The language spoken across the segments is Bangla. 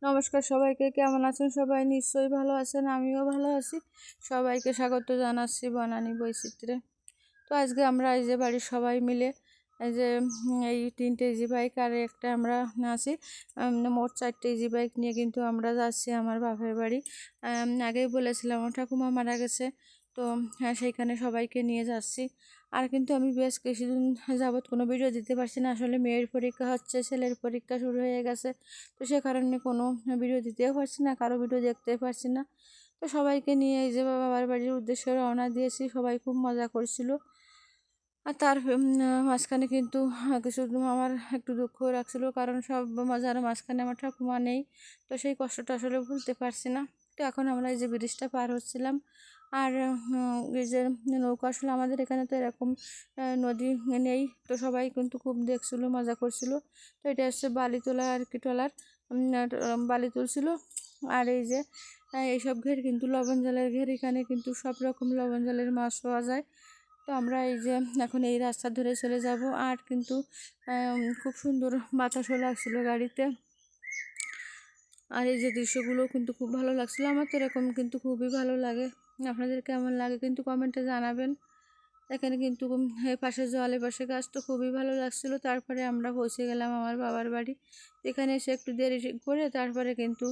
নমস্কার সবাইকে, কেমন আছেন সবাই? নিশ্চয়ই ভালো আছেন, আমিও ভালো আছি। সবাইকে স্বাগত জানাচ্ছি বনানী বৈচিত্র্যে। তো আজকে আমরা এই যে বাড়ির সবাই মিলে এই যে এই 3টে ইজি বাইক আর একটা আমরা আছি, মোট 4টে ইজি বাইক নিয়ে কিন্তু আমরা যাচ্ছি আমার বাপের বাড়ি। আগেই বলেছিলাম আমার ঠাকুমা মারা গেছে, তো সেইখানে সবাইকে নিয়ে যাচ্ছি। আর কিন্তু আমি বেশ কিছুদিন যাবৎ কোনো ভিডিও দিতে পারছি না, আসলে মেয়ের পরীক্ষা হচ্ছে, ছেলের পরীক্ষা শুরু হয়ে গেছে, তো সে কারণে কোনো ভিডিও দিতেও পারছি না, কারো ভিডিও দেখতে পারছি না। তো সবাইকে নিয়ে এই যে বাবার বাড়ির উদ্দেশ্যে রওনা দিয়েছি, সবাই খুব মজা করছিল। আর তার মাঝখানে কিন্তু কিছু আমার একটু দুঃখ রাখছিল, কারণ সব মজার মাঝখানে আমার ঠাকুমা নেই, তো সেই কষ্টটা আসলে ভুলতে পারছি না। তো এখন আমরা এই যে ব্রিজটা পার হচ্ছিলাম, আর এই যে নৌকা, আসলে আমাদের এখানে তো এরকম নদী নেই, তো সবাই কিন্তু খুব দেখছিল, মজা করছিল। তো এটা হচ্ছে বালি তোলা আর কি, ট্রলার বালি তুলছিল। আর এই যে এইসব ঘের কিন্তু লবণ জলের ঘের, এখানে কিন্তু সব রকম লবণ জলের মাছ পাওয়া যায়। তো আমরা এই যে এখন এই রাস্তা ধরে চলে যাব, আর কিন্তু খুব সুন্দর বাতাসও লাগছিল গাড়িতে। আর এই যে দৃশ্যগুলো কিন্তু খুব ভালো লাগছিল, আমার তো এরকম কিন্তু খুবই ভালো লাগে। আপনাদের কেমন লাগে কিন্তু কমেন্টে জানাবেন। এখানে কিন্তু এই পাশে জল, এ পাশে গাছ, তো খুবই ভালো লাগছিল। তারপরে আমরা পৌঁছে গেলাম আমার বাবার বাড়ি। এখানে এসে একটু দেরি করে তারপরে কিন্তু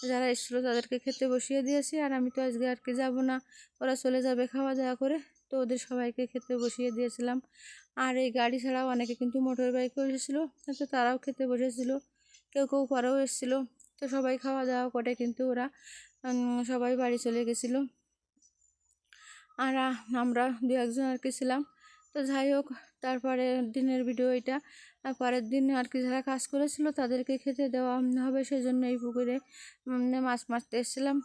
যারা এসেছিলো তাদেরকে খেতে বসিয়ে দিয়েছি। আর আমি তো আজকে আর কি যাবো না, ওরা চলে যাবে খাওয়া দাওয়া করে, তো ওদের সবাইকে খেতে বসিয়ে দিয়েছিলাম। আর এই গাড়ি ছাড়াও অনেকে কিন্তু মোটর বাইকও এসেছিলো, তো তারাও খেতে বসেছিল, কেউ কেউ পরেও এসেছিলো। তো সবাই খাওয়া দাওয়া করে কিন্তু ওরা সবাই বাড়ি চলে গেছিলো। আর আমরা দু একজন আর কি ছিলাম। তো যাই হোক, তারপরে দিনের ভিডিও এটা। পরের দিন আর কি যারা কাজ করেছিল তাদেরকে খেতে দেওয়া হবে, সেজন্য এই পুকুরে মাছ মারতে এসেছিলাম।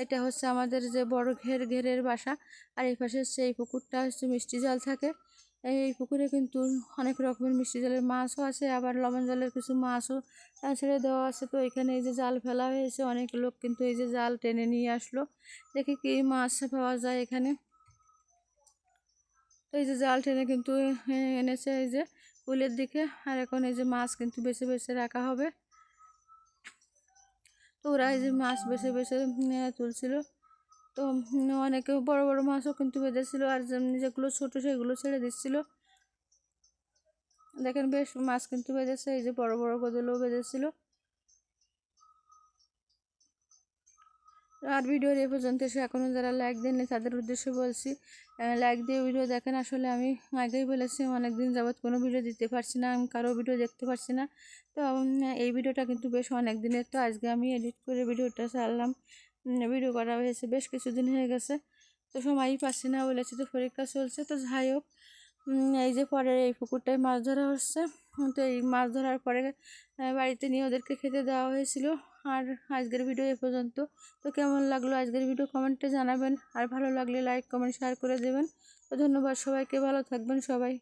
এটা হচ্ছে আমাদের যে বড় ঘেরের বাসা, আর এই পাশে হচ্ছে এই পুকুরটা হচ্ছে মিষ্টি জল থাকে। এই পুকুরে কিন্তু অনেক রকমের মিষ্টি জলের মাছও আছে, আবার লবণ জলের কিছু মাছও ছেড়ে দেওয়া আছে। তো এখানে এই যে জাল ফেলা হয়েছে, অনেক লোক কিন্তু এই যে জাল টেনে নিয়ে আসলো, দেখি কি মাছ পাওয়া যায় এখানে। তো এই যে জাল টেনে কিন্তু এনেছে এই যে পুলের দিকে, আর এখন এই যে মাছ কিন্তু বেছে বেছে রাখা হবে। তো ওরা এই যে মাছ বেছে বেছে তুলছিল। তো অনেকে বড় বড় মাছও কিন্তু বেঁধেছিল, আর যেগুলো ছোট সেগুলো ছেড়ে দিচ্ছিল। দেখেন বেশ মাছ কিন্তু বেঁধেছে, এই যে বড় বড় কদলও বেঁধেছিল। আর ভিডিওর এ পর্যন্ত এসে এখনও যারা লাইক দেননি তাদের উদ্দেশ্যে বলছি, লাইক দিয়ে ভিডিও দেখেন। আসলে আমি আগেই বলেছি অনেকদিন যাবৎ কোনো ভিডিও দিতে পারছি না, আমি কারো ভিডিও দেখতে পারছি না। তো এই ভিডিওটা কিন্তু বেশ অনেক দিনের, তো আজকে আমি এডিট করে ভিডিওটা ছাড়লাম। ভিডিও করা হয়েছে বেশ কিছুদিন হয়ে গেছে, তো সময়ই পাচ্ছি না, বলেছি তো পরীক্ষা চলছে। তো যাই হোক, এই যে পরে এই পুকুরটায় মাছ ধরা হচ্ছে। তো এই মাছ ধরার পরে বাড়িতে নিয়ে ওদেরকে খেতে দেওয়া হয়েছিল। আর আজকের ভিডিও এ পর্যন্ত। তো কেমন লাগলো আজকের ভিডিও কমেন্টে জানাবেন, আর ভালো লাগলে লাইক কমেন্ট শেয়ার করে দেবেন। তো ধন্যবাদ সবাইকে, ভালো থাকবেন সবাই।